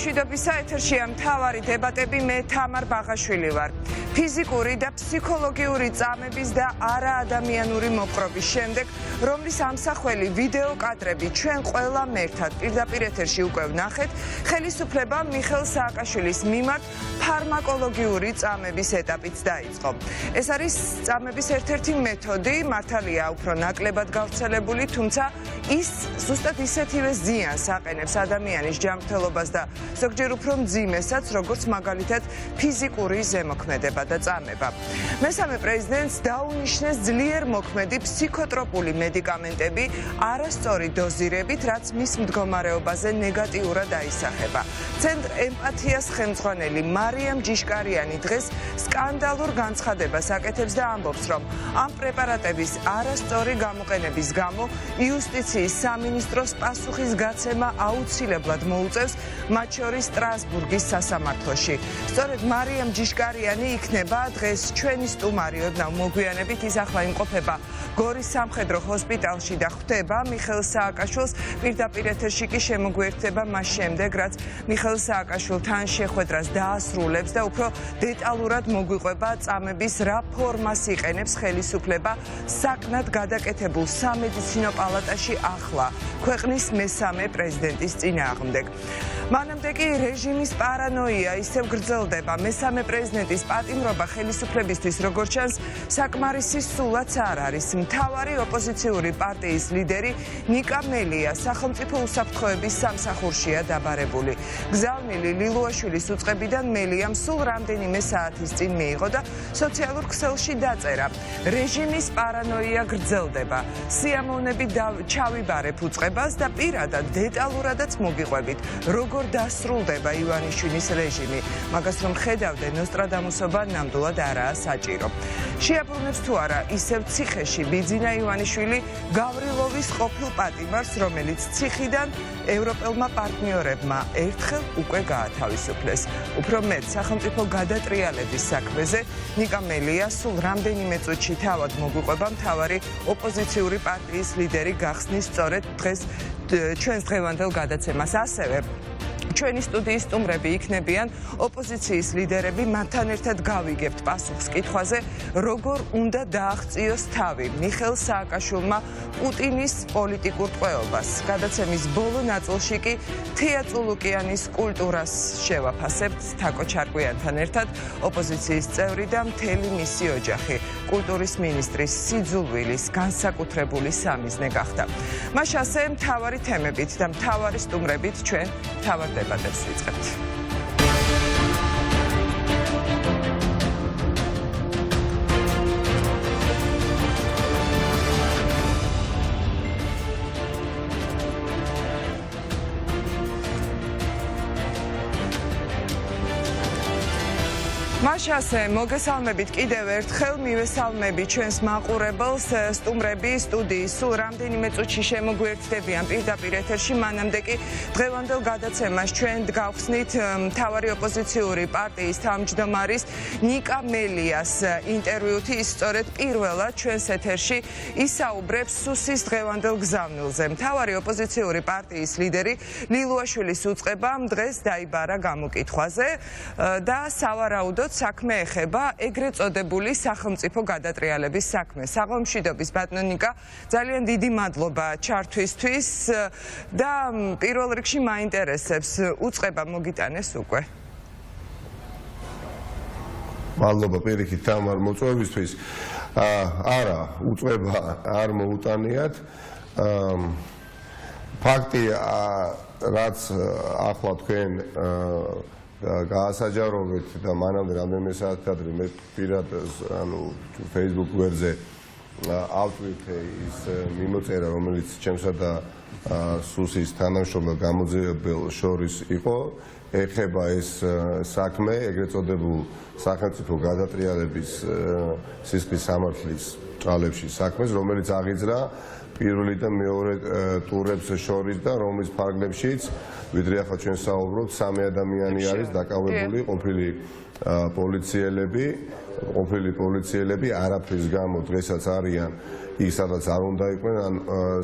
მშვიდობისა ეთერშია მთავარი დებატები მე თამარ ბაღაშვილი ვარ. ფიზიკური და ფსიქოლოგიური წამების და არაადამიანური მოპყრობის შემდეგ, რომლის ამსახველი ვიდეო კადრები ჩვენ ყველა მერთად პირდაპირ ეთერში უკვე ვნახეთ, ხელისუფლებამ მიხეილ სააკაშვილის მიმართ ფარმაკოლოგიური წამების ეტაპიც დაიწყო. ეს არის წამების ერთ-ერთი მეთოდი, მართალია უფრო ნაკლებად გავრცელებული, თუმცა ის ზუსტად ისეთივე ზიანს აყენებს ადამიანის ჯანმრთელობას და ზოგჯერ უფრო მძიმესაც, როგორც მაგალითად ფიზიკური ზემოქმედება და წამება. მესამე პრეზიდენტს დაუნიშნეს ძლიერ მოქმედი ფსიქოტროპული მედიკამენტები არასწორი დოზირებით, რაც მის მდგომარეობაზე ნეგატიურად აისახება. ცენტრ ემპათიას ხელმძღვანელი მარიამ ჯიშკარიანი დღეს სკანდალურ განცხადებას აკეთებს და ამბობს, რომ ამ პრეპარატების არასწორი გამოყენების გამო იუსტიციის სამინისტროს პასუხის გაცემა აუცილებლად მოუწევს, მათ შორის სტრასბურგის სასამართლოში. სწორედ მარიამ ჯიშკარიანი იქნება დღეს ჩვენი სტუმარი, ოდნავ მოგვიანებით ის ახლა იმყოფება გორის სამხედრო ჰოსპიტალში და ხვდება მიხეილ სააკაშვილს. პირდაპირ ეთერში კი შემოგვიერთდება მას შემდეგ, რაც მიხეილ სააკაშვილთან შეხვედრას დაასრულებს და უფრო დეტალურად მოგვიყვება წამების რა ფორმას იყენებს ხელისუფლება საკნად გადაკეთებულ სამედიცინო პალატაში ახლა ქვეყნის მესამე პრეზიდენტის წინააღმდეგ. მანამდე კი რეჟიმის პარანოია ისევ გრძელდება. მესამე პრეზიდენტის პატიმრობა ხელისუფლებისთვის, როგორც ჩანს, საკმარისი სულაც არ არის. მთავარი ოპოზიციური პარტიის ლიდერი ნიკა მელია სახელმწიფო უსაფრთხოების სამსახურშია დაბარებული. გზავნილი ლილუაშვილის უწყებიდან მელიამ სულ რამდენიმე საათის წინ მიიღო და სოციალურ ქსელში დაწერა: რეჟიმის პარანოია გრძელდება. სიამოვნებით ჩავიბარებ უწყებას და პირადად დეტალურადაც მოგიყვებით, როგორ დასრულდება ივანიშვილის რეჟიმი. მაგას რომ ხედავდე, ნოსტრადამუსობა ნამდვილად არაა საჭირო. შეაბრუნებს თუ არა ისევ ციხეში ბიძინა ივანიშვილი გავრილოვის ყოფილ პატიმარს, რომელიც ციხიდან ევროპელმა პარტნიორებმა ერთხელ უკვე გაათავისუფლეს. უფრო მეტ, სახელმწიფო გადატრიალების საქმეზე ნიკა მელია სულ რამდენიმე წუთში თავად მოგვიყვება მთავარი ოპოზიციური პარტიის ლიდერი გახსნის სწორედ დღეს ჩვენს დღევანდელ გადაცემას. ასევე ჩვენი სტუდიის სტუმრები იქნებიან ოპოზიციის ლიდერები, მათთან ერთად გავიგებთ პასუხს კითხვაზე, როგორ უნდა დააღწიოს თავი მიხეილ სააკაშვილმა პუტინის პოლიტიკურ ტყვეობას. გადაცემის ბოლო ნაწილში კი თია წულუკიანის კულტურას შევაფასებთ თაკო ჩარკვიანთან ერთად, ოპოზიციის წევრი და მთელი მისი ოჯახი კულტურის მინისტრის სიძულვილის განსაკუთრებული სამიზნე გახდა. მას ასე მთავარი თემებით და მთავარი სტუმრებით ჩვენ მთავარ დებატებს ვიწყებთ. მასე მოგესალმებით კიდევ ერთხელ, მივესალმები ჩვენს მაყურებელს, სტუმრები სტუდიის სულ რამდენიმე წუთში შემოგვიერთდებიან პირდაპირ ეთერში, მანამდე კი დღევანდელ გადაცემას ჩვენ გავხსნით მთავარი ოპოზიციური პარტიის თავმჯდომარის ნიკა მელიას ინტერვიუთი. ის სწორედ პირველად ჩვენს ეთერში ისაუბრებს სუსის დღევანდელ გზავნილზე. მთავარი ოპოზიციური პარტიის ლიდერი ლილუაშვილის უწყებამ დღეს დაიბარა გამოკითხვაზე და სავარაუდოდ საქმე ეხება ეგრეთ წოდებული სახელმწიფო გადატრიალების საქმეს. საღამომშვიდობის ბატონო ნიკა, ძალიან დიდი მადლობა ჩართვისთვის და პირველ რიგში მაინტერესებს, უწყება მოგიტანეს უკვე? მადლობა პირიქით თამარ მოწვევისთვის. არა, უწყება არ მოუტანიათ. ფაქტი, რაც ახლა თქვენ გაასაჯაროვეთ და მანამდე რამდენიმე საათი ადრე მე პირად Facebook გვერდზე ავტვირთე ის მიმოწერა, რომელიც ჩემსა და სუსის თანამშრომელ გამოძიებელ შორის იყო, ეხება ეს საქმე ეგრეთ წოდებულ სახელმწიფო გადატრიალების სისხლის სამართლის ჭალებში საქმეს, რომელიც აღიძრა პირველი და მეორე ტურებს შორის და რომლის ფარგლებშიც, ვიდრე ახლა ჩვენ საუბრობთ, 3 ადამიანი არის დაკავებული, ყოფილი პოლიციელები ყოფილი პოლიციელები არაფრის გამო დღესაც არიან იქ სადაც არ უნდა იყვნენ ან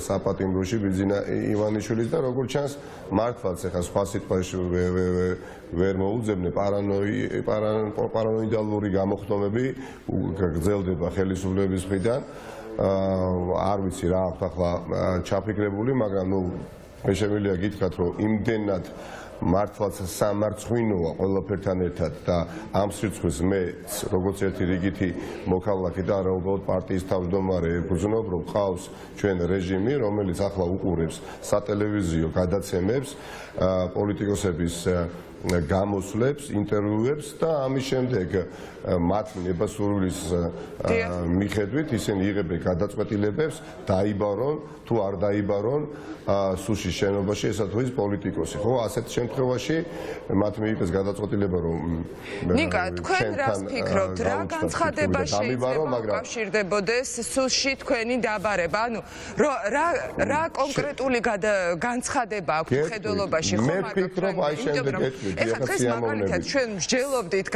საპატიმროში ბიძინა ივანიშვილის და როგორც ჩანს მართლაც ეხა სხვა სიტყვაში ვერ მოუძებნე პარანოიდალური გამოხდომები გრძელდება ხელისუფლების მხრიდან არ ვიცი რა აქვს ახლა ჩაფიქრებული მაგრამ ნუ მე შემიძლია გითხრათ რომ იმდენად მართლაც სამარცხვინოა ყველაფერთან ერთად და ამ სიცხეს მე როგორც ერთი რიგითი მოქალაქე და არა უბრალოდ პარტიის თავმჯდომარე ვგრძნობ რომ ყავს ჩვენ რეჟიმი რომელიც ახლა უყურებს სატელევიზიო გადაცემებს პოლიტიკოსების გამოსვლებს, ინტერვიუებს და ამის შემდეგ მათ ნებასურვილის მიხედვით ისინი იღებენ გადაწყვეტილებებს დაიბარონ თუ არ დაიბარონ სუშის შენობაში ესა თუ ის პოლიტიკოსი. ხო, ასეთ შემთხვევაში მათ მიიღეს გადაწყვეტილება რომ ნიკა, თქვენ რას ფიქრობთ, რა განცხადება შეიძლება უკავშირდებოდეს სუში თქვენი დაბარება? ანუ რა კონკრეტული განცხადება აქვს მხედველობაში ხო მაგალითად? ეხლა დღეს მაგალითად ჩვენ მსჯელობდით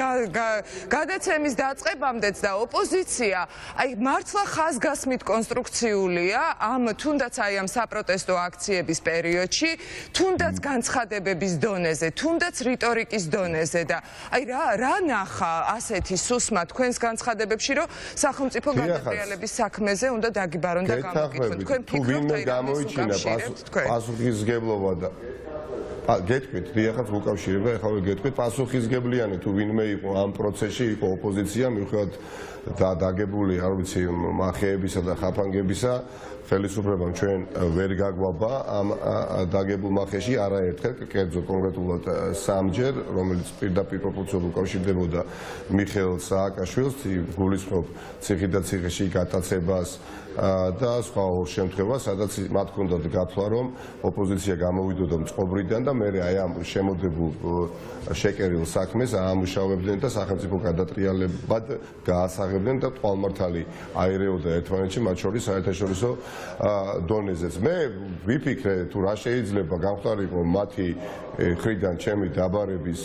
გადაცემის დაწყებამდეც და ოპოზიცია აი მართლა ხაზგასმით კონსტრუქციულია ამ თუნდაც აი ამ საპროტესტო აქციების პერიოდში, თუნდაც განცხადებების დონეზე, თუნდაც რიტორიკის დონეზე და აი რა ნახა aseti სუსმა თქვენს განცხადებებში რომ სახელმწიფო გადატრიალების საქმეზე უნდა დაგიბარონ და გამოგიყვნენ. თქვენ ფიქრობთ აი გამოიჩინა პასუხისმგებლობა და გეტყვით, დიახაც უკავშირება, ეხლა გეტყვით, პასუხისმგებლიანი თუ ვინმე იყო ამ პროცესში, იყო ოპოზიცია, მიუხედავად დაგებული, არ ვიცი, მახეებისა და ხაფანგებისა, ხელისუფლებამ ჩვენ ვერ გაგვაბა ამ დაგებულ მახეში არაერთხელ, კერძო კონკრეტულად სამჯერ, რომელიც პირდაპირ პროპორციულად უკავშირდებოდა მიხეილ სააკაშვილს, გულისხმობ ციხით და ციხეში გატაცებას და სხვა ორ შემთხვევას, სადაც მათ ჰქონდათ გათვლა, რომ ოპოზიცია გამოვიდოდა მწყობრიდან და მერე აი ამ შემოდებულ შეკერილ საქმეს აამუშავებდნენ და სახელმწიფო გადატრიალებად გაასაღებდნენ და ტყუილმართალი აირეოდა ერთმანეთში, მათ შორის საერთაშორისო დონეზეც. მე ვიფიქრე თუ რა შეიძლება გამხდარიყო მათი მხრიდან ჩემი დაბარების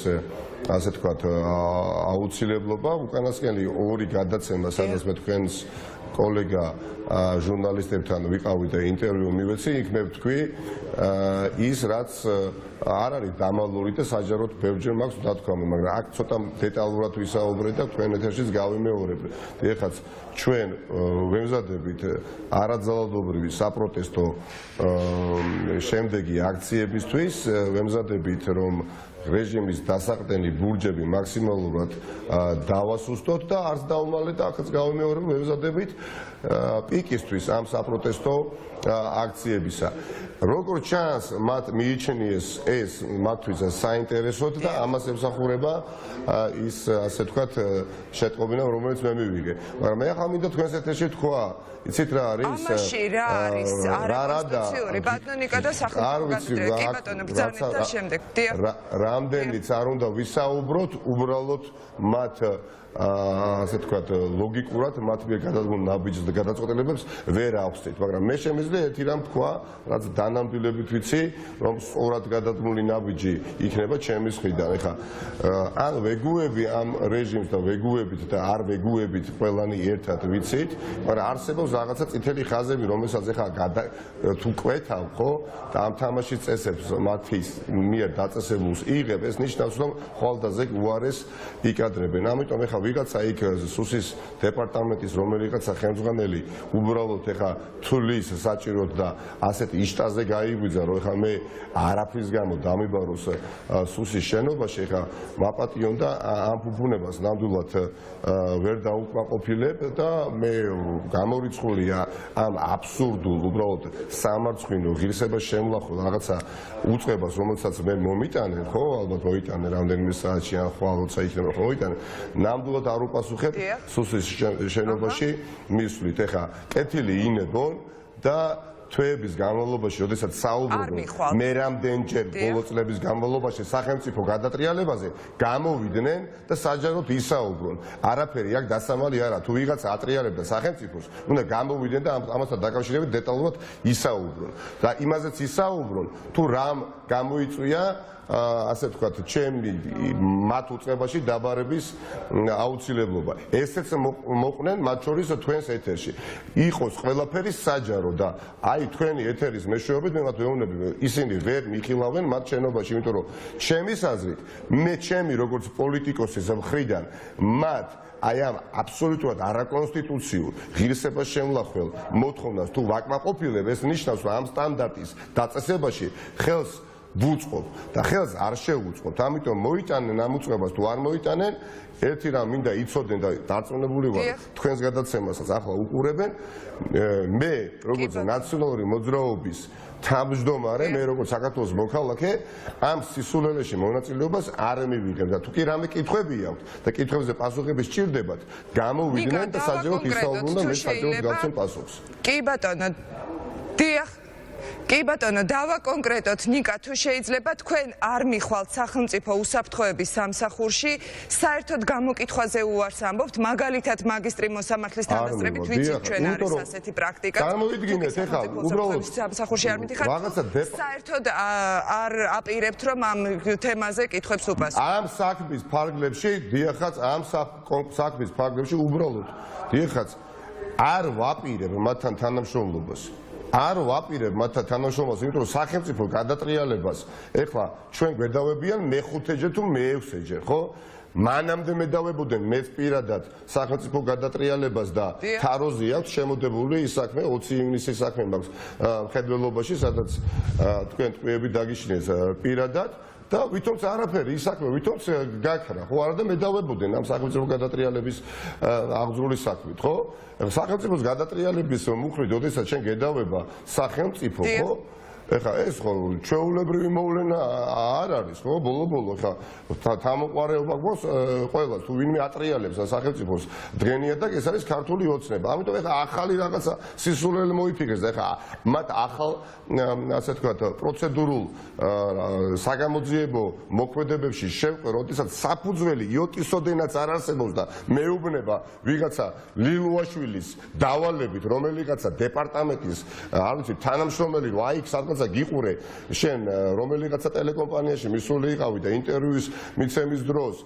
ასე თქვათ აუცილებლობა, უკანასკნელი ორი გადაცემა, სადაც მე თქვენს კოლეგა ჟურნალისტებთან ვიყავი და ინტერვიუ მივეცი, იქ მე ვთქვი ის რაც არ არის დამალული და საჯაროდ ბევრჯერ მაქვს დათქვამი, მაგრამ აქ ცოტა დეტალურად ვისაუბრე და თქვენ ეთერშიც გავიმეორებ. ეხლა ჩვენ ვემზადებით არაძალადობრივი საპროტესტო შემდეგი აქციებისთვის, ვემზადებით რომ რეჟიმის დასაყრდენი ბურჯები მაქსიმალურად დავასუსტოთ და არც დაუმალეთ და აქაც გავიმეორებ ვემზადებით პიკისთვის ამ საპროტესტო აქციებისა. როგორც ჩანს, მათ მიიჩნიეს ეს მათთვის საინტერესოდ და ამას ემსახურება ის ასე ვთქვათ შეტყობინა, რომელიც მე მივიღე. მაგრამ მე ახლა მინდა თქვენს ეთერში თქვა, იცით რა არის? ამაში რა არის? არაკონსტიტუციური ბატონიკა და სახელმწიფო გადატრიალება. კი ბატონო, ბრძანეთ და შემდეგ. რამდენიც არ უნდა ვისაუბროთ, უბრალოდ მათ ასე ვთქვათ ლოგიკურად მათ მიერ გადადგმულ ნაბიჯს და გადაწყვეტილებებს ვერ ახსნით, მაგრამ მე შემიძლია ერთი რამ თქვა, რაც დანამდვილებით ვიცი, რომ სწორად გადადგმული ნაბიჯი იქნება ჩემის მხრიდან. ეხლა ან ვეგუები ამ რეჟიმს და ვეგუებით და არ ვეგუებით ყველანი ერთად ვიცით, მაგრამ არსებობს რაღაცა წითელი ხაზები, რომელსაც ეხლა თუ კვეთავ, ხო? და ამ თამაშის წესებს მათის მიერ დაწესებულს იღებ, ეს ნიშნავს, რომ ხვალდაზე უარეს იკადრებენ. ამიტომ ეხლა ვიღაცა იქ სუსის დეპარტამენტის რომელიღაცა ხელმძღვანელი უბრალოდ ეხა თulis საჭიროდ და ასეთ იშტაზე გაიგვიძა რომ ეხა მე არაფრის გამო დამიბაროს სუსის შენობაში ეხა მაპატიონ და ამ ფუფუნებას ნამდვილად ვერ დაუკმაყოფილებ და მე გამორიცხულია ამ აბსურდულ უბრალოდ სამარცხვინო ღირსებას შემლახულ რაღაცა უწყებას რომელსაც მე მომიტანე ხო ალბათ მოიტანე რამდენიმე საათში ან ხვალ როცა იქნება ხო მოიტანე ნამდვილად არ უპასუხებ სუსის შენობაში მისვლით ეხა კეთილი ინებონ და თვეების განმავლობაში, როდესაც საუბრობენ მე რამდენჯერ ბოლო წლების განმავლობაში სახელმწიფო გადატრიალებაზე, გამოვიდნენ და საჯაროდ ისაუბრონ. არაფერი აქ დასამალი არა, თუ ვიღაცა ატრიალებდა სახელმწიფოს, უნდა გამოვიდნენ და ამასთან დაკავშირებით დეტალურად ისაუბრონ. და იმაზეც ისაუბრონ, თუ რამ გამოიწვია ასე ვთქვათ, ჩემი მათ უწყებაში დაბარების აუცილებლობა. ესეც მოყვნენ მათ შორის თქვენს ეთერში. იყოს ყველაფერი საჯარო და აი თქვენი ეთერის მეშვეობით მე მათ ვეუბნები, ისინი ვერ მიხილავენ მათ შენობაში, იმიტომ რომ ჩემის აზრით, მე ჩემი როგორც პოლიტიკოსის მხრიდან მათ აი ამ აბსოლუტურად არაკონსტიტუციურ ღირსებას შემლახველ მოთხოვნას თუ ვაკმაყოფილებ, ეს ნიშნავს, რომ ამ სტანდარტის დაწესებაში ხელს ვუწყობ და ხელს არ შევუწყობთ. ამიტომ მოიტანენ ამ უწყებას თუ არ მოიტანენ, ერთი რამ მინდა იცოდნენ და დარწმუნებული ვარ, თქვენს გადაცემასაც ახლა უყურებენ. მე როგორც ნაციონალური მოძრაობის თავმჯდომარე, მე როგორც საქართველოს მოქალაქე, ამ სისულელეში მონაწილეობას არ მივიღებ და თუ კი რამე კითხვები აქვთ და კითხვებზე პასუხები სჭირდებათ, გამოვიდნენ და საჯაროდ ისაუბრონ და მე საჯაროდ გავცემ პასუხს. კი ბატონო, დიახ. კი ბატონო, დავაკონკრეტოთ, ნიკა, თუ შეიძლება თქვენ არ მიხვალთ სახელმწიფო უსაფრთხოების სამსახურში, საერთოდ გამოკითხვაზე უარს ამბობთ, მაგალითად მაგისტრი მოსამართლის თანასწრებით ვიცით ჩვენ არის ასეთი პრაქტიკა. წარმოიდგინეთ ეხლა უბრალოდ სამსახურში არ მიდიხართ, საერთოდ არ აპირებთ, რომ ამ თემაზე კითხვებს უპასუხოთ. ამ საქმის ფარგლებში, დიახაც, ამ საქმის ფარგლებში უბრალოდ დიახაც არ ვაპირებ მათთან თანამშრომლობას. არ ვაპირებ მათთან თანამშრომლობას, იმიტომ რომ სახელმწიფო გადატრიალებას ეხლა ჩვენ გვედავებიან მეხუთეჯერ თუ მეექვსეჯერ, ხო? მანამდე მედავებოდნენ მეც პირადად სახელმწიფო გადატრიალებას და თაროზე აქვს შემოდებული ის საქმე 20 ივნისის საქმე მაქვს მხედველობაში, სადაც თქვენ ტყვეები დაგიშნეს პირადად. და ვითომც არაფერი ის საქმე ვითომც გაქრა, ხო არა და მედავებოდნენ ამ სახელმწიფო გადატრიალების აღძრული საქმით, ხო? სახელმწიფოს გადატრიალების მუხლით, ოდესაც შენ გედავება სახელმწიფო, ხო? ეხლა ეს ხო ჩვეულებრივი მოვლენა არ არის, ხო? ბოლო-ბოლო ეხლა თამოყარეობა გვაქვს ყველას, თუ ვინმე ატრიალებს სახელმწიფოს დღენია და ეს არის ქართული ოცნება. ამიტომ ეხლა ახალი რაღაცა სისულელე მოიფიქრეს და ეხლა მათ ახალ ასე ვთქვათ პროცედურულ საგამოძიებო მოქმედებებში შევყვე, როდესაც საფუძველი იოტისოდენაც არ არსებობს და მეუბნება ვიღაცა ლილუაშვილის დავალებით, რომელიღაცა დეპარტამენტის არ ვიცი თანამშრომელი რო აი სადღაცა გიყურე შენ რომელიღაცა ტელეკომპანიაში მისული იყავი და ინტერვიუს მიცემის დროს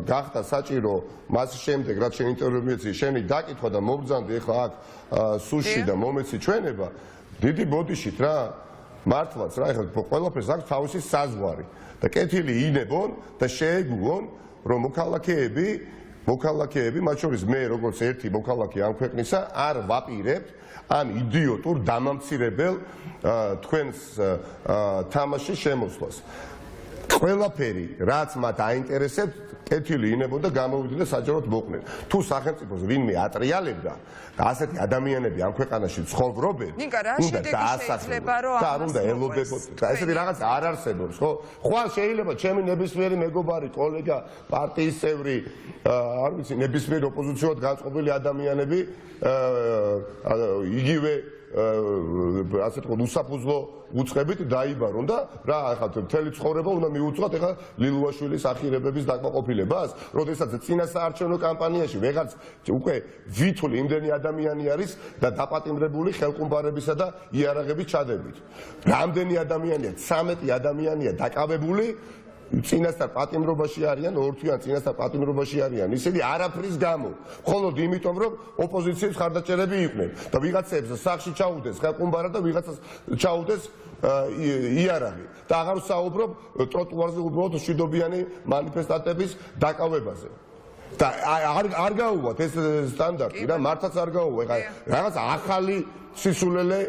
გახდა საჭირო მას შემდეგ რაც შენ ინტერვიუ მიეცი შენი დაკითხვა და მობრძანდი ეხლა აქ სუში და მომეცი ჩვენება დიდი ბოდიშით რა მართლაც რა ეხლა ყველაფერს აქვს თავისი საზღვარი და კეთილი ინებონ და შეეგუონ რომ მოქალაქეები მათ შორის მე როგორც ერთი მოქალაქე ამ ქვეყნისა არ ვაპირებთ ამ იდიოტურ დამამცირებელ თქვენს თამაშის შემოსვლას. ყველაფერი, რაც მათ აინტერესებთ, კეთილი ინებონ და გამოვიდნენ საჯაროდ მოყვნენ. თუ სახელმწიფოს ვინმე ატრიალებდა და ასეთი ადამიანები ამ ქვეყანაში ცხოვრობენ, უნდა დაასახელონ და არ უნდა ელოდებოდ. ესეთი რაღაც არ არსებობს, ხო? ხვალ შეიძლება ჩემი ნებისმიერი მეგობარი, კოლეგა, პარტიის წევრი, არ ვიცი, ნებისმიერი ოპოზიციურად განწყობილი ადამიანები იგივე ასე თქვა უსაფუძვლო უწყებით დაიბარონ და რა ახლა მთელი ცხოვრება უნდა მიუძღვათ ეხლა ლილუაშვილის ახირებების დაკმაყოფილებას, როდესაც წინასაარჩევნო კამპანიაში ვეღარც უკვე ვითვლი იმდენი ადამიანი არის და დაპატიმრებული ხელყუმბარებისა და იარაღების ჩადებით. რამდენი ადამიანია? 13 ადამიანია დაკავებული წინასწარ პატიმრობაში არიან, ორთვიან წინასწარ პატიმრობაში არიან. ისინი არაფრის გამო, მხოლოდ იმიტომ, რომ ოპოზიციის ხარდაჭერები იყვნენ და ვიღაცებს სახში ჩაუდეს ხელყუმბარა და ვიღაცას ჩაუდეს იარაღი. და აღარ ვსაუბრობ ტროტუარზე უბრალოდ მშვიდობიანი მანიფესტანტების დაკავებაზე. და არ გაუვათ ეს სტანდარტი რა, მართლაც არ გაუვა. ეხლა რაღაც ახალი სისულელე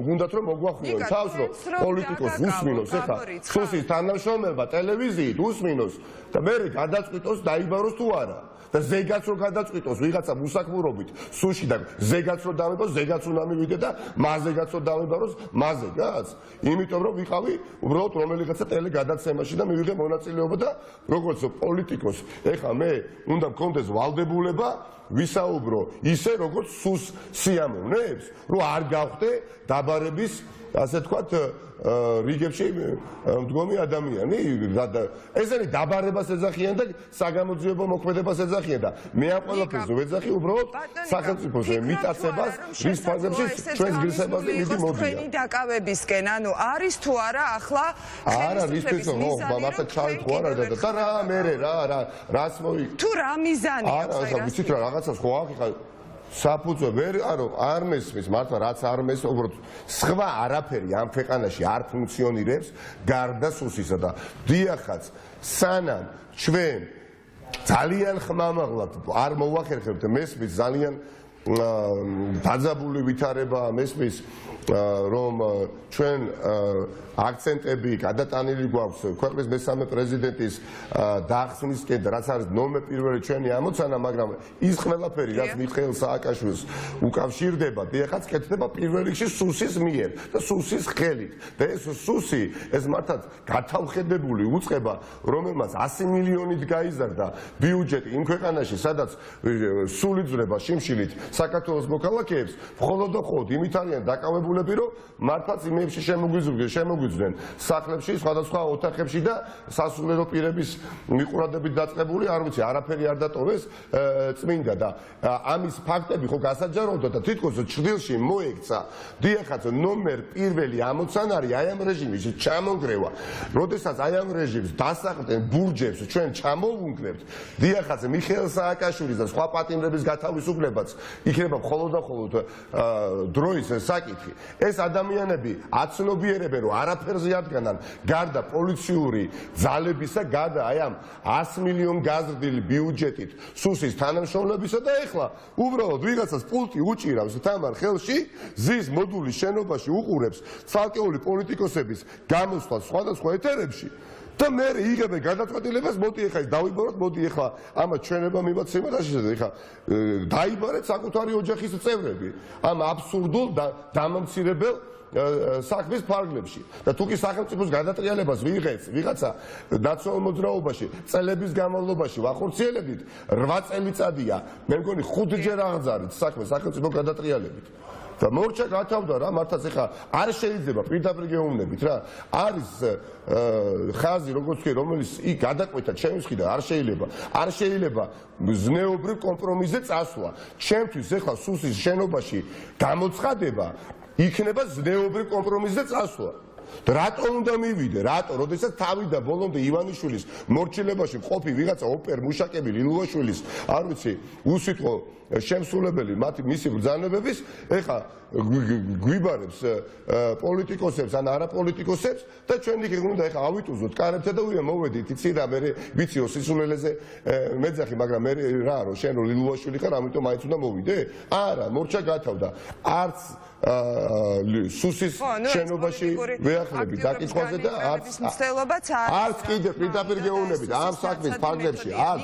გუნდათ რომ მოგვახვიონ თავს რომ პოლიტიკოს უსმინოს ეხლა სუსის თანამშრომელობა ტელევიზიით უსმინოს და მე გადაწყვიტოს დაიბაროს თუ არა და ზეგაც რო გადაწყვიტოს ვიღაცა უსაქმურობით სუში და ზეგაც რო დამებოს ზეგაც უნდა მივიდე და მაზეგაც რო დამებაროს მაზეგაც იმიტომ რომ ვიყავი უბრალოდ რომელიღაცა ტელეგადაცემაში და მივიღე მონაწილეობა და როგორც პოლიტიკოს ეხა მე უნდა მქონდეს ვალდებულება ვისაუბრო ისე როგორც სუს სიამოვნებს რომ არ გავხდე დაბარების ასე თქვათ რიგებში მდგომი ადამიანი ესენი დაბარებას ეძახიან და საგამოძიებო მოქმედებას ეძახიან და მე ამ ყველაფერს ვეძახი უბრალოდ სახელმწიფოს მიტაცებას რის ფარგლებში ჩვენს გრისებაზე მიდი მოდიან თქვენი დაკავებისკენ ანუ არის თუ არა ახლა არა რის ხო მართლა ჩავით ხო არა და რა მე რას მოი თუ რა მიზანი აქვს არა ვიცით რა რაღაცას ხო აქ ხა საფუძვე ვერ არ მესმის მართლა რაც არ მესმის უბრალოდ სხვა არაფერი ამ ქვეყანაში არ ფუნქციონირებს გარდა სუსისა და დიახაც სანამ ჩვენ ძალიან ხმამაღლად არ მოვახერხებთ მესმის ძალიან დაძაბული ვითარება მესმის რომ ჩვენ აქცენტები გადატანილი გვაქვს ქვეყნის მესამე პრეზიდენტის დახსნისკენ და რაც არის ნომერ პირველი ჩვენი ამოცანა მაგრამ ის ყველაფერი რაც მიხეილ სააკაშვილს უკავშირდება დიახაც კეთდება პირველ რიგში სუსის მიერ და სუსის ხელით და ეს სუსი ეს მართლაც გათავხედებული უწყება რომელმაც 100 მილიონით გაიზარდა ბიუჯეტი იმ ქვეყანაში სადაც სული ძრება შიმშილით საქართველოს მოქალაქეებს მხოლოდ და მხოლოდ იმით არიან დაკავებულები რომ მართლაც იმებში შემოგვიძვნენ სახლებში სხვადასხვა ოთახებში და სასულიერო პირების მიყურადებით დაწყებული არ ვიცი არაფერი არ დატოვეს წმინდა და ამის ფაქტები ხო გასაჯაროვდა და თითქოს ჩრდილში მოექცა დიახაც ნომერ პირველი ამოცანარი აი ამ რეჟიმის ჩამონგრევა როდესაც აი ამ რეჟიმს დასახდნენ ბურჯებს ჩვენ ჩამოვუნგრებთ დიახაც მიხეილ სააკაშვილის და სხვა პატიმრების გათავისუფლებაც იქნება მხოლოდ და მხოლოდ დროის საკითხი ეს ადამიანები აცნობიერებენ რომ არაფერზე ადგანან გარდა პოლიციური ძალებისა გარდა აი ამ 100 მილიონ გაზრდილი ბიუჯეტით სუსის თანამშრომლებისა და ეხლა უბრალოდ ვიღაცას პულტი უჭირავს თამარ ხელში ზის მოდულის შენობაში უყურებს ცალკეული პოლიტიკოსების გამოსვლას სხვადასხვა ეთერებში და მე იღებენ გადაწყვეტილებას მოდი ეხლა ის დავიბაროთ მოდი ეხლა ამას ჩვენება მივაც სიმართლეში და ეხლა დაიბარეთ საკუთარი ოჯახის წევრები ამ აბსურდულ და დამამცირებელ საქმის ფარგლებში და თუ კი სახელმწიფოს გადატრიალებას ვიღებს ვიღაცა ნაციონალურ მოძრაობაში წელების განმავლობაში ვახორციელებდით 8 წელიწადია მე მგონი 5 ჯერ აღძარით საქმე სახელმწიფო გადატრიალებით და მორჩა გათავდა რა მართლაც ეხა არ შეიძლება პირდაპირ გეუბნებით რა არის ხაზი როგორც კი რომელიც იქ გადაკვეთა ჩემს მხრიდან არ შეიძლება ზნეობრივ კომპრომისზე წასვლა ჩემთვის ეხლა სუსის შენობაში გამოცხადება იქნება ზნეობრივ კომპრომისზე წასვლა და რატომ უნდა მივიდე რატო როდესაც თავიდა ბოლომდე ივანიშვილის მორჩილებაში მყოფი ვიღაცა ოპერ მუშაკები ლილუაშვილის არ ვიცი უსიტყვო შემსრულებელი მისი ბრძანებების ეხა გვიბარებს პოლიტიკოსებს ან არაპოლიტიკოსებს და ჩვენ იქ უნდა ეხა ავიტუზოთ კარებთან და მოვედით იცი რა მე ვიცი რომ სისულელეზე მეძახი მაგრამ მე რა რომ შენ რომ ლილუაშვილი ხარ ამიტომ მაინც უნდა მოვიდე არა მორჩა გათავდა არც სუსის შენობაში ვეახლები დაკითხვაზე და არც კიდე პირდაპირ გეუბნებით ამ საქმის ფარგლებში არც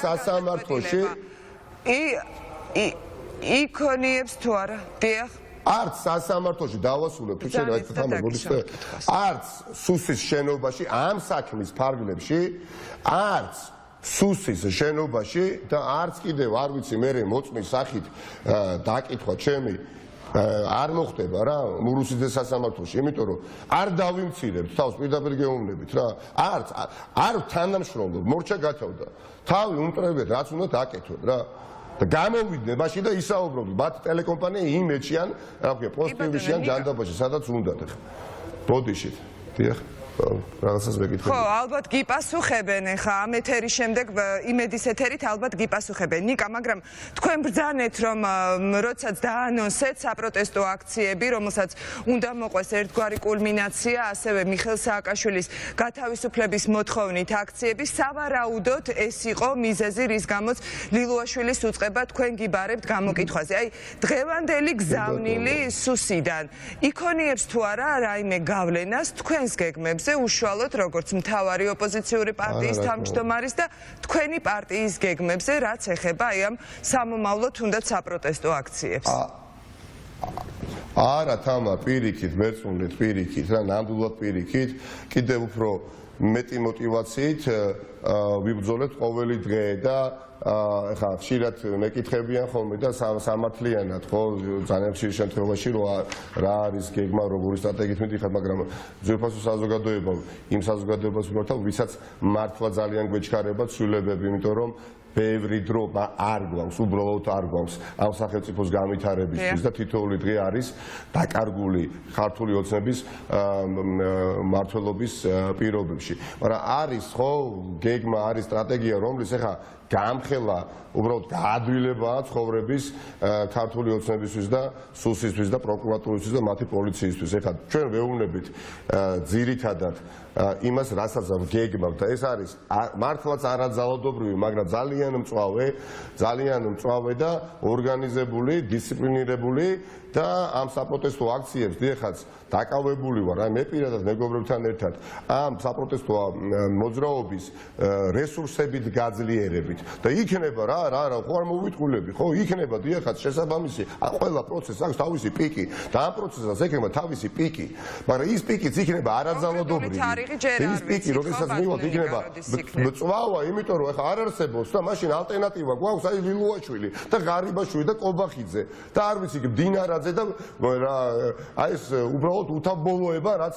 სასამართლოში იქონიებს თუ არა დიახ არც სასამართლოში დავასრულებ თუ შეიძლება თამარ მოდის არც სუსის შენობაში ამ საქმის ფარგლებში არც სუსის შენობაში და არც კიდევ არ ვიცი მე მოწმის სახით დაკითხვა ჩემი არ მოხდება რა მურუსიძე სასამართლოში იმიტომ რომ არ დავიმცირებთ თავს პირდაპირ გეუბნებით რა არ თანამშრომლობ მორჩა გათავდა თავი უმტრებეთ რაც უნდა დაკეთოთ რა და გამოვიდნენ მაშინ და ისაუბრობთ მათ ტელეკომპანია იმედში ან რა ქვია პოსტივში ან ჯანდაბაში სადაც უნდათ ხა ბოდიშით დიახ რაღაცას მეკითხები. ხო, ალბათ გიპასუხებენ ხა ამ ეთერის შემდეგ იმედის ეთერით ალბათ გიპასუხებენ. ნიკა, მაგრამ თქვენ ბრძანეთ რომ როდესაც დაანონსეთ საპროტესტო აქციები, რომელსაც უნდა მოყვეს ერთგვარი კულმინაცია, ასევე მიხეილ სააკაშვილის გათავისუფლების მოთხოვნით აქციები, სავარაუდოდ ეს იყო მიზეზი, რის გამოც ლილუაშვილის უწყება თქვენ გიბარებთ გამოკითხვაზე. აი, დღევანდელი გზავნილი სუსიდან იქონიებს თუ არა რაიმე გავლენას თქვენს გეგმებს გეგმებზე, უშუალოდ როგორც მთავარი ოპოზიციური პარტიის თავმჯდომარის და თქვენი პარტიის გეგმებზე, რაც ეხება აი ამ სამომავლო თუნდაც საპროტესტო აქციებს. არა, თამა, პირიქით, მერწმუნეთ, პირიქით, რა ნამდვილად პირიქით, კიდევ უფრო მეტი мотивაციით ვიბრძოლებთ ყოველი დღე და ხა ხშირად მეკითხებიან ხოლმე და სამართლიანად ხო ძალიან ხშირ შემთხვევაში რა არის გეგმა როგორი სტრატეგიით მიდიხარ მაგრამ ძვირფასო საზოგადოება იმ საზოგადოებას ვიმართავ ვისაც მართლა ძალიან გვეჩქარება ცვლილებები იმიტომ რომ ბევრი დრო არ გვაქვს, უბრალოდ არ გვაქვს ამ სახელმწიფოს განვითარებისთვის და თითოეული დღე არის დაკარგული ქართული ოცნების მმართველობის პირობებში. მაგრამ არის ხო გეგმა, არის სტრატეგია, რომლის ახლა გამხელა უბრალოდ გაადვილებაა ცხოვრების ქართული ოცნებისთვის და სუსისთვის და პროკურატურისთვის და მათი პოლიციისთვის. ახლა ჩვენ ვეუბნებით ძირითადად იმას, რასაც გეგმავთ და ეს არის მართლაც არაძალადობრივი, მაგრამ ძალიან მწვავე და ორგანიზებული, დისციპლინირებული და ამ საპროტესტო აქციებს დიახაც დაკავებული ვარ, აი მე პირადად მეგობრებთან ერთად ამ საპროტესტო მოძრაობის რესურსებით გაძლიერებით და იქნება რა ხო არ მოვიტყულები ხო იქნება დიახაც შესაბამისი ყველა პროცესს აქვს თავისი პიკი და ამ პროცესს ექნება თავისი პიკი მაგრამ ის პიკიც იქნება არაძალადობრივი ის პიკი როდესაც მივიღოთ იქნება მწვავე იმიტომ რომ ეხა არ არსებობს და მაშინ ალტერნატივა გვაქვს აი ლილუაშვილი და ღარიბაშვილი და კობახიძე და არ ვიცი დინარაძე და აი ეს უბრალოდ უთავბოლოება რაც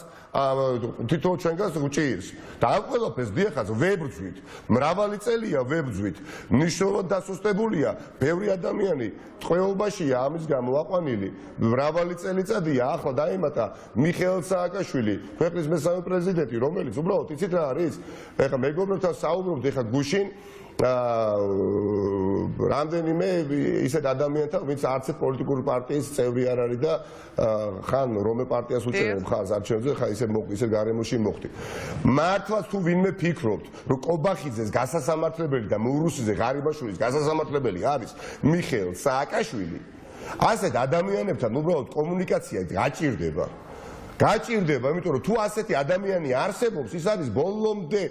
თითო ჩვენგანს უჭირს და ამ ყველაფერს დიახაც ვებრძვით მრავალი წელია ვებრძვით მნიშვნელოვნად დასუსტებულია ბევრი ადამიანი ტყვეობაშია ამის გამო აყვანილი მრავალი წელიწადია ახლა დაემატა მიხეილ სააკაშვილი ქვეყნის მესამე პრეზიდენტი რომელიც უბრალოდ იცით რა არის ეხლა მეგობრებთან საუბრობთ ეხლა გუშინ რამდენიმე ისეთ ადამიანთან ვინც არც პოლიტიკური პარტიის წევრი არ არის და ხან რომელ პარტიას უჭერენ ხარს არჩევნებზე ხა ისე გარემოში მოხდი მართლაც თუ ვინმე ფიქრობთ რომ კობახიძეს გასასამართლებელი და მურუსიძე ღარიბაშვილის გასასამართლებელი არის მიხეილ სააკაშვილი ასეთ ადამიანებთან უბრალოდ კომუნიკაცია გაჭირდება იმიტომ რომ თუ ასეთი ადამიანი არსებობს ის არის ბოლომდე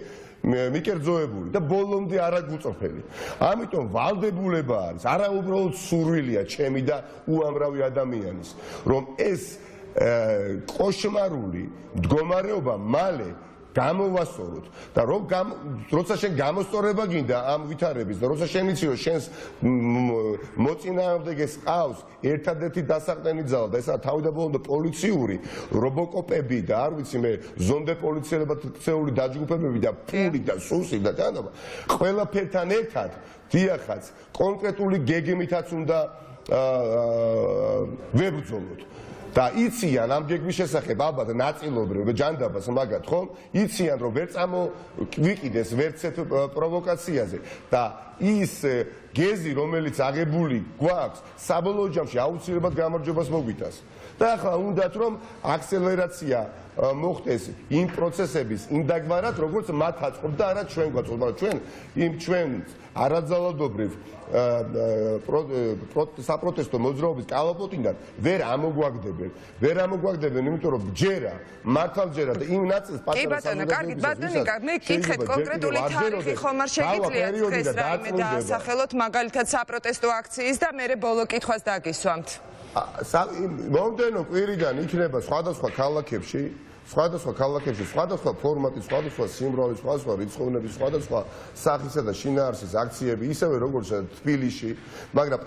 მიკერძოებული და ბოლომდე არაგუწრფელი. ამიტომ ვალდებულება არის, არა უბრალოდ სურვილია ჩემი და უამრავი ადამიანის, რომ ეს კოშმარული მდგომარეობა მალე გამოვასწოროთ და როცა შენ გამოსწორება გინდა ამ ვითარების და როცა შენ იცი რომ შენს მოწინააღმდეგეს ყავს ერთადერთი დასაყრდენი ძალა და ესაა თავდაპირველად პოლიციური რობოკოპები და არ ვიცი მე ზონდე პოლიციელებად ქცეული დაჯგუფებები და ფული და სუსი და თანობა ყველაფერთან ერთად დიახაც კონკრეტული გეგმითაც უნდა ვებრძოლოთ და იციან ამ გეგმის შესახებ ალბათ ნაწილობრივ ჯანდაბას მაგათ ხომ იციან რომ ვერ წამოვიყიდეს ვერცეთ პროვოკაციაზე და ის გეზი რომელიც აღებული გვაქვს საბოლოო ჯამში აუცილებლად გამარჯვებას მოგვითას და ახლა უნდათ რომ აქსელერაცია მოხდეს იმ პროცესების იმ დაგვარად როგორც მათ აწყობ და არა ჩვენ გვაწყობ მაგრამ ჩვენ არაძალადობრივ საპროტესტო მოძრაობის კალაპოტინგად ვერ ამოგვაგდებენ იმიტომ რომ ჯერა მართალ ჯერა და იმ ნაწილს პატარა კარგით ბატონი მე გითხეთ კონკრეტული თარიღი ხომ არ შეგიძლიათ დღეს რაიმე დაასახელოთ მაგალითად საპროტესტო აქციის და მე ბოლო კითხვას დაგისვამთ მომდენო კვირიდან იქნება სხვადასხვა ქალაქებში სხვადასხვა ფორმატის, სხვადასხვა სიმრავლის, სხვადასხვა რიცხოვნების, სხვადასხვა სახისა და შინაარსის აქციები, ისევე როგორც თბილისში, მაგრამ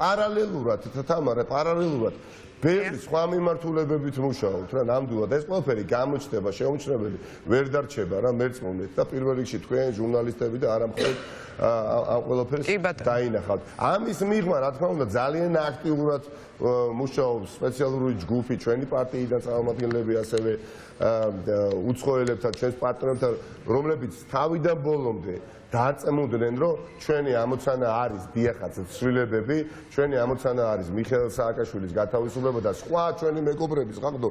პარალელურად ბევრი სხვა მიმართულებებით მუშაობთ რა ნამდვილად ეს ყველაფერი გამოჩნდება შეუმჩნეველი ვერ დარჩება რა მერწმუნეთ და პირველ რიგში თქვენ ჟურნალისტები და არა მხოლოდ ამ ყველაფერს დაინახავთ ამის მიღმა რა თქმა უნდა ძალიან აქტიურად მუშაობს სპეციალური ჯგუფი ჩვენი პარტიიდან წარმომადგენლები ასევე უცხოელებთან ჩვენს პარტნიორებთან რომლებიც თავიდან ბოლომდე დაწემოდნენ რომ ჩვენი ამოცანა არის დიახაც ცვლილებები ჩვენი ამოცანა არის მიხეილ სააკაშვილის გათავისუფლება და სხვა ჩვენი მეგობრების ხახდო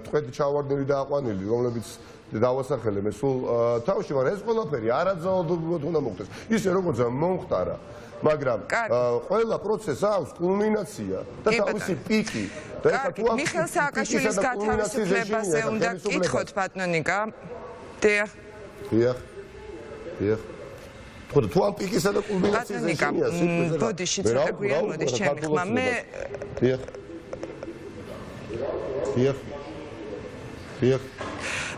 თქვენ ჩავარდნილი და აყვანილი რომლებიც დავასახელე მე სულ თავში, მაგრამ ეს ყველაფერი არაძაობრივად უნდა მოხდეს. ისე როგორც მომხდარა, მაგრამ ყველა პროცესს აქვს კულმინაცია და თავისი პიკი. მიხეილ სააკაშვილის გათავისუფლებაზე უნდა გკითხოთ ბატონიკა. დიახ. თუ ამ პიკისა და კულმინაციის ეშინია სიტყვაზე. ბოდიში ცოტა გვიან მოდის ჩემი ხმა. მე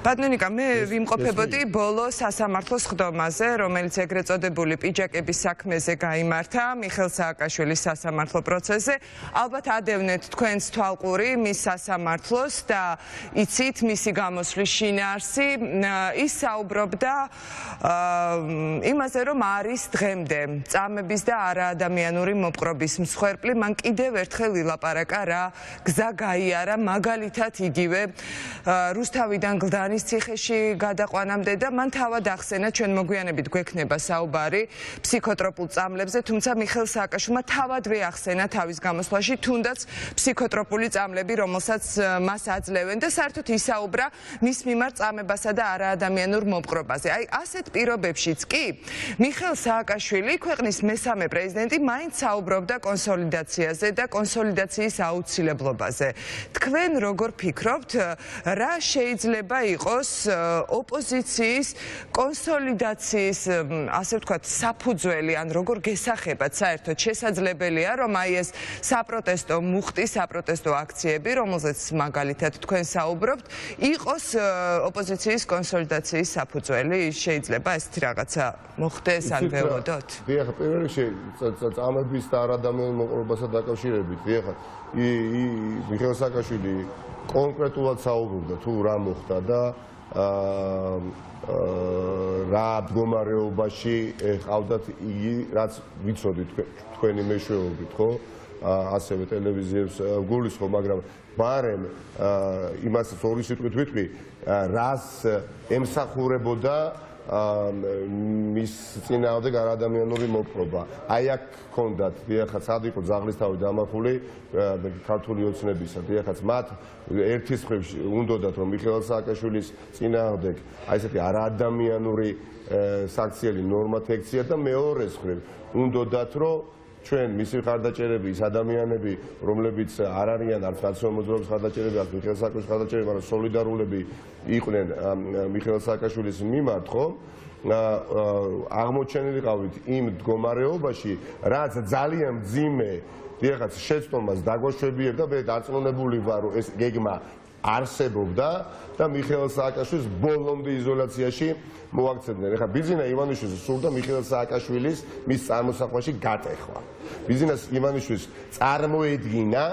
ბატონიკა, მე ვიმყოფებოდი ბოლო სასამართლოს ხდომაზე, რომელიც ეგრეთ წოდებული პიჯაკების საქმეზე გაიმართა მიხეილ სააკაშვილის სასამართლო პროცესზე. ალბათ ადევნეთ თქვენს თვალყური მის სასამართლოს და იცით მისი გამოსვლის შინაარსი. ის საუბრობდა იმაზე, რომ არის დღემდე წამების და არაადამიანური მოპყრობის მსხვერპლი. მან კიდევ ერთხელ ილაპარაკა რა გზა გაიარა, მაგალითად იგივე რუსთავიდან გლდანის ციხეში გადაყვანამდე და მან თავად ახსენა, ჩვენ მოგვიანებით გვექნება საუბარი ფსიქოტროპულ წამლებზე, თუმცა მიხეილ სააკაშვილმა თავადვე ახსენა თავის გამოსვლაში თუნდაც ფსიქოტროპული წამლები, რომელსაც მას აძლევენ და საერთოდ ისაუბრა მის მიმართ წამებასა და არაადამიანურ მოპყრობაზე. აი ასეთ პირობებშიც კი მიხეილ სააკაშვილი, ქვეყნის მესამე პრეზიდენტი, მაინც საუბრობდა კონსოლიდაციაზე და კონსოლიდაციის აუცილებლობაზე. თქვენ როგორ ფიქრობთ, რა შეიძლება იყოს ოპოზიციის კონსოლიდაციის, ასე ვთქვათ, საფუძველი, ან როგორ გესახებათ საერთოდ შესაძლებელია, რომ აი ეს საპროტესტო მუხტი, საპროტესტო აქციები, რომელზეც მაგალითად თქვენ საუბრობთ, იყოს ოპოზიციის კონსოლიდაციის საფუძველი, შეიძლება ესეთი რაღაცა მოხდეს ან ველოდოთ? დიახ, პირველ რიგში წამების და არადამიანურ მოპყრობასთან დაკავშირებით, დიახ, მიხეილ სააკაშვილი კონკრეტულად საუბრობდა თუ რა მოხდა და რა მდგომარეობაში ყავდათ იგი, რაც ვიცოდით თქვენი მეშვეობით, ხო? ასევე ტელევიზიებს გულისხმობ, მაგრამ ბარემ იმასაც ორი სიტყვით ვიტყვი, რას ემსახურებოდა მის წინააღმდეგ არაადამიანური მოპყრობა. აი აქ ჰქონდათ, დიახაც, სად იყო ძაღლისთავი დამახული ქართული ოცნებისა, დიახაც, მათ ერთის მხრივ უნდოდათ, რომ მიხეილ სააკაშვილის წინააღმდეგ აი ესეთი არაადამიანური საქციელი ნორმათექცია და მეორეს მხრივ უნდოდათ, რომ ჩვენ მისი ხარდაჭერები, ის ადამიანები, რომლებიც არ არიან არც ნაციონალურ მოძრაობის ხარდაჭერები, არც მიხეილ სააკაშვილის ხარდაჭერები, მაგრამ სოლიდარულები იყვნენ მიხეილ სააკაშვილის მიმართ, ხო? აღმოჩენილიყავით იმ მდგომარეობაში, რაც ძალიან მძიმე დიახაც შეცდომას დაგვაშვებიერდა და მე დარწმუნებული ვარ, რომ ეს გეგმა არსებობდა და მიხეილ სააკაშვილის ბოლომდე იზოლაციაში მოაქცევდნენ. ეხლა ბიძინა ივანიშვილს სურდა მიხეილ სააკაშვილის მის წარმოსახვაში გატეხვა. ბიძინა ივანიშვილს წარმოედგინა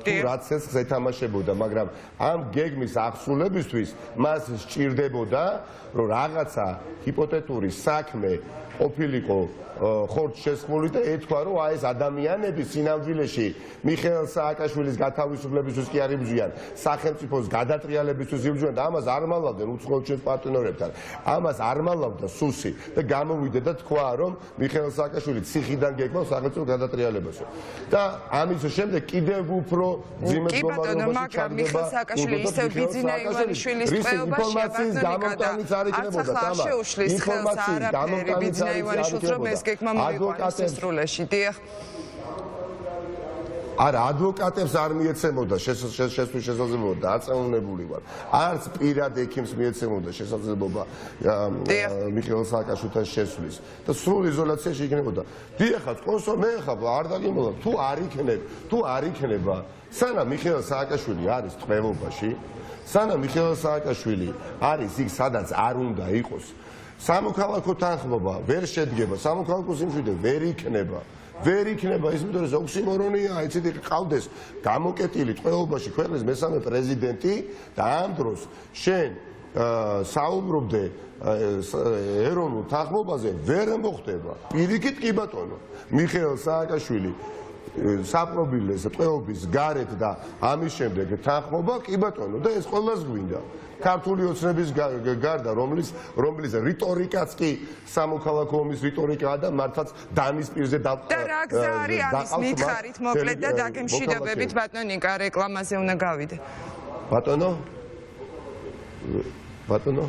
თუ რაც ეს ეთამაშებოდა, მაგრამ ამ გეგმის აღსრულებისთვის მას სჭირდებოდა, რომ რაღაცა ჰიპოთეტური საქმე ყოფილიყო ხორცს შესხმული და ეთქვა, რომ აი ეს ადამიანები სინამდვილეში მიხეილ სააკაშვილის გათავისუფლებისთვის კი არ იბრძვიან, სახელმწიფოს გადატრიალებისთვის იბრძვიან და ამას არ მალავდნენ უცხოელ ჩვენს პარტნიორებთან. ამას არ მალავდა სუსი და გამოვიდა და თქვა, რომ მიხეილ სააკაშვილი ციხიდან გეკმავს სახელმწიფოს გადატრიალებასო. და ამის შემდეგ კიდევ უფრო ძიმე მდგომარეობაში ჩაგდება სააკაშვილი ისევ ბიძინა ივანიშვილის ტყვეობაში გამოტანიც არ იქნებოდა თამა. ინფორმაციის გამოტანიც არ იქნებოდა. გეგმა მოიყვანეს სრულეში, დიახ. არა, ადვოკატებს არ მიეცემოდა შესვლის შესაძლებლობა, დაწესებული ვარ. არც პირად ექიმს მიეცემოდა შესაძლებლობა მიხეილ სააკაშვილთან შესვლის და სრულ იზოლაციაში იქნებოდა. დიახაც, მე ხა არ დაგიმოლა, თუ არ იქნება, სანამ მიხეილ სააკაშვილი არის ტყვეობაში, სანამ მიხეილ სააკაშვილი არის იქ, სადაც არ უნდა იყოს, სამოქალაქო თანხმობა ვერ შედგება, სამოქალაქო სიმშვიდე ვერ იქნება. ვერ იქნება ის იმიტომ რომ ოქსიმორონია, იცით, ყავდეს გამოკეტილი ტყვეობაში ქვეყნის მესამე პრეზიდენტი და ამ დროს შენ საუბრობდე ეროვნულ თანხმობაზე ვერ მოხდება. პირიქით კი ბატონო, მიხეილ სააკაშვილი საპრობილეს ტყვეობის გარეთ და ამის შემდეგ თანხმობა კი ბატონო და ეს ყველას გვინდა. ქართული ოცნების გარდა, რომლის რიტორიკაც კი სამოქალაქო ომის რიტორიკაა და მართლაც დანის პირზე და რა გზა არის ამის მითხარით მოკლედ და დაგემშვიდობებით ბატონიკა რეკლამაზე უნდა გავიდე. ბატონო ბატონო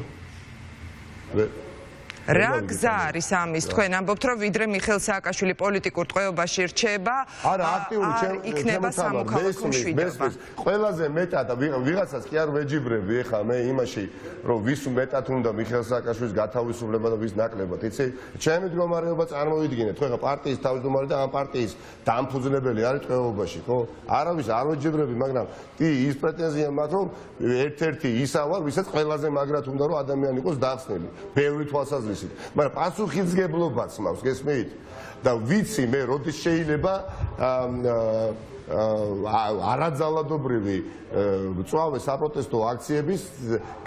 რა გზა არის ამის თქვენ ამბობთ რომ ვიდრე მიხეილ სააკაშვილი პოლიტიკურ ტყვეობაში რჩება არა აქტიური იქნება სამოქალაქო მშვიდობა ყველაზე მეტად ვიღაცას კი არ ვეჯიბრები ეხა მე იმაში რომ ვის მეტად უნდა მიხეილ სააკაშვილის გათავისუფლება და ვის ნაკლებად იცი ჩემი მდგომარეობა წარმოვიდგინეთ ხო ეხა პარტიის თავმჯდომარე და ამ პარტიის დამფუძნებელი არის ტყვეობაში ხო არავის არ ვეჯიბრები მაგრამ კი ის პრეტენზია მაქვს რომ ერთ-ერთი ისა ვარ ვისაც ყველაზე მაგრად უნდა რომ ადამიანი იყოს დახსნილი ბევრი თვალსაზრისით მაგრამ პასუხისმგებლობაც მაქვს გესმით და ვიცი მე როდის შეიძლება არაძალადობრივი მწვავე საპროტესტო აქციების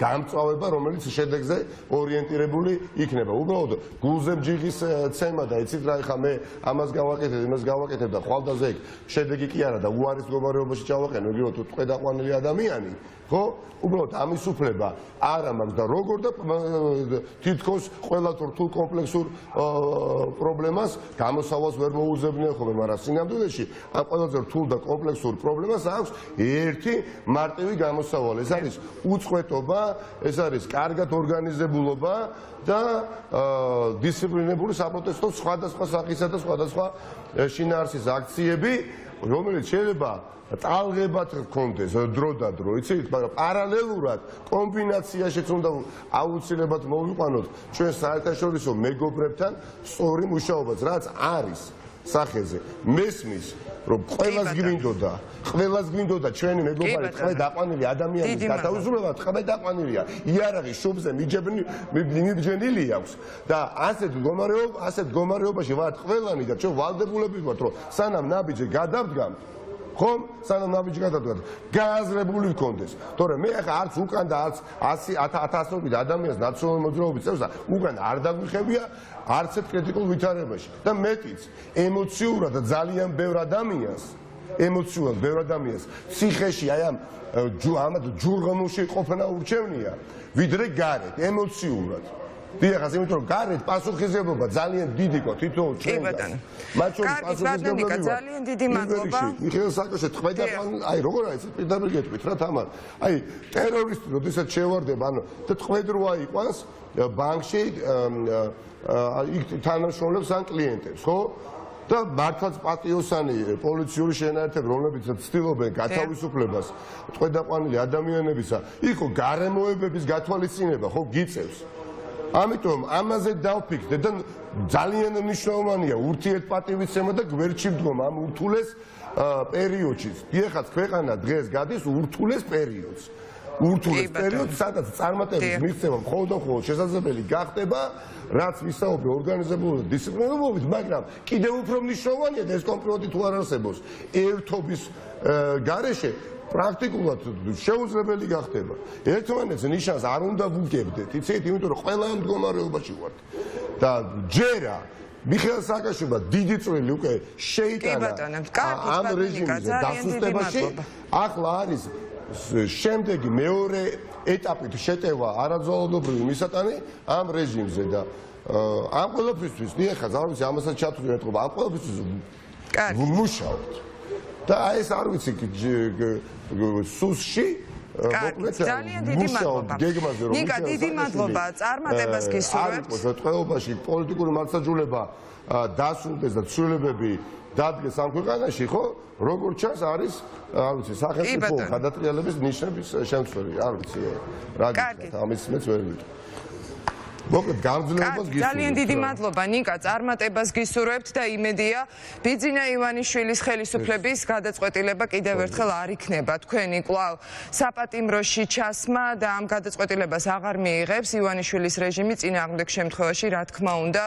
გამწვავება რომელიც შედეგზე ორიენტირებული იქნება უბრალოდ გულზე ჯიღის ცემა და იცით რა ეხა მე ამას გავაკეთებ იმას გავაკეთებ და ხვალდაზე ეგ შედეგი კი არა და უარის მდგომარეობაში ჩავაყენო იგივე თუ ტყვედაყვანილი ადამიანი ხო უბრალოდ ამის უფლება არა მაქვს და როგორ და თითქოს ყველა რთულ კომპლექსურ პრობლემას გამოსავალს ვერ მოუძებნიან ხოლმე მაგრამ სინამდვილეში ამ ყველაზე რთულ და კომპლექსურ პრობლემას აქვს ერთი მარტივი გამოსავალი ეს არის უწყვეტობა ეს არის კარგად ორგანიზებულობა და დისციპლინებული საპროტესტო სხვადასხვა სახისა და სხვადასხვა შინაარსის აქციები რომელიც შეიძლება ტალღებად გქონდეს დრო და დრო იცით მაგრამ პარალელურად კომბინაციაშიც უნდა აუცილებლად მოვიყვანოთ ჩვენ საერთაშორისო მეგობრებთან სწორი მუშაობაც რაც არის სახეზე მესმის რომ ყველას გვინდოდა ჩვენი მეგობარი თქვენ დაყვანილი ადამიანის გათავისუფლება თქვენ დაყვანილია იარაღი შუბზე მიბჯენილი აქვს და ასეთ მდგომარეობაში ვართ ყველანი და ჩვენ ვალდებულები ვართ რომ სანამ ნაბიჯი გადავდგამთ ხომ სანამ ნაბიჯი გადავდგათ გააზრებული ვქონდეს თორემ მე ახლა არც უკან და არც 1000-ობით ადამიანს ნაციონალური მოძრაობის წევრს უკან არ დაგვიხებია არც ერთ კრიტიკულ ვითარებაში და მეტიც ემოციურად და ძალიან ბევრ ადამიანს ციხეში აი ამ ჯურღანულში ყოფნა ურჩევნია ვიდრე გარეთ ემოციურად დიახ, იმიტომ რომ გარეთ პასუხისმგებლობა ძალიან დიდი ყო თითოეულ ჩვენგან. მათ შორის პასუხისმგებლობა ძალიან დიდი მადლობა. მიხეილ სააკაშვილი თქვენდან აი როგორ არის პირდაპირ გეტყვით რა თამარ. აი ტერორისტი როდესაც შევარდება ანუ და თქვენდროა იყვანს ბანკში იქ თანამშრომლებს ან კლიენტებს, ხო? და მართლაც პატიოსანი პოლიციური შენაერთები რომლებიც ცდილობენ გათავისუფლებას თქვენდაყვანილი ადამიანებისა იქო გარემოებების გათვალისწინება ხო გიწევს ამიტომ ამაზე დავფიქრდე და ძალიან მნიშვნელოვანია ურთიერთპატივისცემა და გვერდში მდგომა ამ ურთულეს პერიოდში. ეხლა ქვეყანა დღეს გადის ურთულეს პერიოდს. ურთულეს პერიოდს, სადაც წარმატების მიღწევა მხოლოდ შესაძლებელი გახდება, რაც ვისაუბრე ორგანიზებული დისციპლინირებებით, მაგრამ კიდევ უფრო მნიშვნელოვანია და ეს კომპრომიტი თუ არ არსებობს ერთობის გარეშე პრაქტიკულად შეუძლებელი გახდება. ერთმანეთს ნიშანს არ უნდა ვუგებდეთ, იცით, იმიტომ რომ ყველა ამ მდგომარეობაში ვართ. და ჯერა მიხეილ სააკაშვილმა დიდი წვლილი უკვე შეიტანა ამ რეჟიმის დასუსტებაში. ახლა არის შემდეგი მეორე ეტაპით შეტევა არაძვალადობრივი მისატანი ამ რეჟიმზე და ამ ყველაფრისთვის ეხლა ზავარვიცი ამასაც ჩათვლი მეტყობა ამ ყველაფრისთვის ვმუშაობთ და აი ეს არ ვიცი სუსში ძალიან დიდი მადლობა. ნიკა, დიდი მადლობა. წარმატებას გისურვებთ. ტყვეობაში პოლიტიკური მართლმსაჯულება დასრულდეს და ცვლილებები დადგეს ამ ქვეყანაში, ხო? როგორც ჩანს არის, არ ვიცი, სახელმწიფო გადატრიალების ნიშნების შემცველი, არ ვიცი, რა გიქნათ, ამის მეც ვერ ვიტყვი. მოკლედ გამძლეობას გისურვებთ. ძალიან დიდი მადლობა ნიკა, წარმატებას გისურვებთ და იმედია ბიძინა ივანიშვილის ხელისუფლების გადაწყვეტილება კიდევ ერთხელ არ იქნება თქვენი კვლავ საპატიმროში ჩასმა და ამ გადაწყვეტილებას აღარ მიიღებს ივანიშვილის რეჟიმი წინააღმდეგ შემთხვევაში რა თქმა უნდა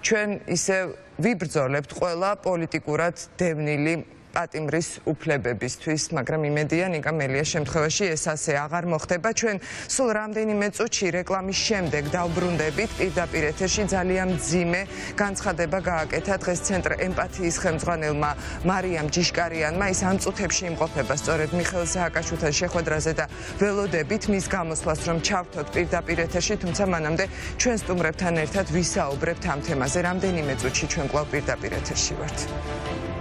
ჩვენ ისევ ვიბრძოლებთ ყველა პოლიტიკურად დევნილი პატიმრის უფლებებისთვის, მაგრამ იმედია ნიკა მელიას შემთხვევაში ეს ასე აღარ მოხდება. ჩვენ სულ რამდენიმე წუთში რეკლამის შემდეგ დავბრუნდებით პირდაპირ ეთერში ძალიან მძიმე განცხადება გააკეთა დღეს ცენტრ ემპათიის ხელმძღვანელმა მარიამ ჯიშკარიანმა. ის ამ წუთებში იმყოფება სწორედ მიხეილ სააკაშვილთან შეხვედრაზე და ველოდებით მის გამოსვლას რომ ჩავთოთ პირდაპირ ეთერში, თუმცა მანამდე ჩვენ სტუმრებთან ერთად ვისაუბრებთ ამ თემაზე. რამდენიმე წუთში ჩვენ კვლავ პირდაპირ ეთერში ვართ.